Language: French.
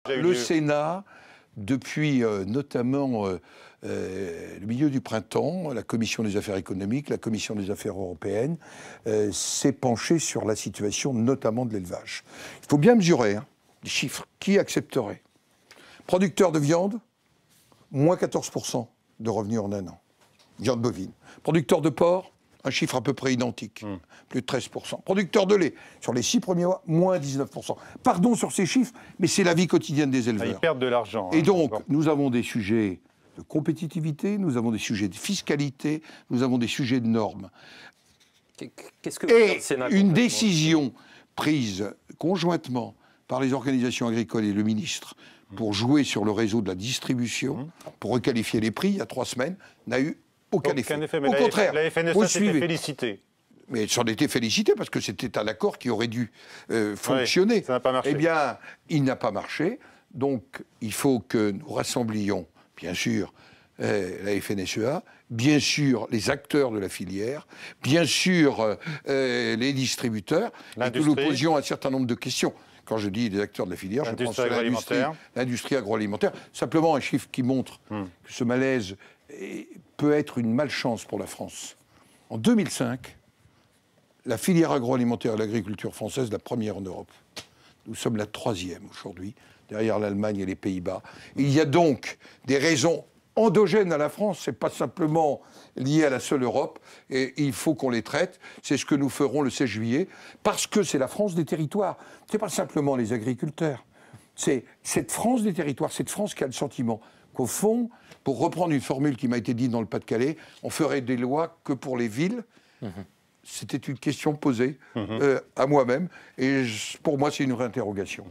Le Sénat, depuis notamment le milieu du printemps, la Commission des affaires économiques, la Commission des affaires européennes, s'est penchée sur la situation notamment de l'élevage. Il faut bien mesurer les chiffres. Qui accepterait? Producteurs de viande, moins 14% de revenus en un an. Viande bovine. Producteurs de porc, un chiffre à peu près identique, plus de 13%. Producteurs de lait, sur les 6 premiers mois, moins 19%. Pardon sur ces chiffres, mais c'est la vie quotidienne des éleveurs. Ils perdent de l'argent. Et donc, nous avons des sujets de compétitivité, nous avons des sujets de fiscalité, nous avons des sujets de normes. Qu'est-ce que Et une décision prise conjointement par les organisations agricoles et le ministre pour jouer sur le réseau de la distribution, pour requalifier les prix, il y a 3 semaines, n'a eu aucun effet. Mais au contraire, la FNSEA s'était félicitée. Mais j'en étais félicité parce que c'était un accord qui aurait dû fonctionner. Oui, ça n'a pas marché. Eh bien, il n'a pas marché. Donc, il faut que nous rassemblions, bien sûr, la FNSEA, bien sûr, les acteurs de la filière, bien sûr, les distributeurs, et que nous posions un certain nombre de questions. Quand je dis les acteurs de la filière, je pense à l'industrie agroalimentaire. Simplement un chiffre qui montre que ce malaise peut être une malchance pour la France. En 2005, la filière agroalimentaire et l'agriculture française, la première en Europe. Nous sommes la 3e aujourd'hui, derrière l'Allemagne et les Pays-Bas. Il y a donc des raisons endogènes à la France, ce n'est pas simplement lié à la seule Europe, et il faut qu'on les traite. C'est ce que nous ferons le 16 juillet, parce que c'est la France des territoires. Ce n'est pas simplement les agriculteurs. C'est cette France des territoires, cette France qui a le sentiment qu'au fond, pour reprendre une formule qui m'a été dite dans le Pas-de-Calais, on ferait des lois que pour les villes. C'était une question posée à moi-même, et pour moi, c'est une vraie interrogation.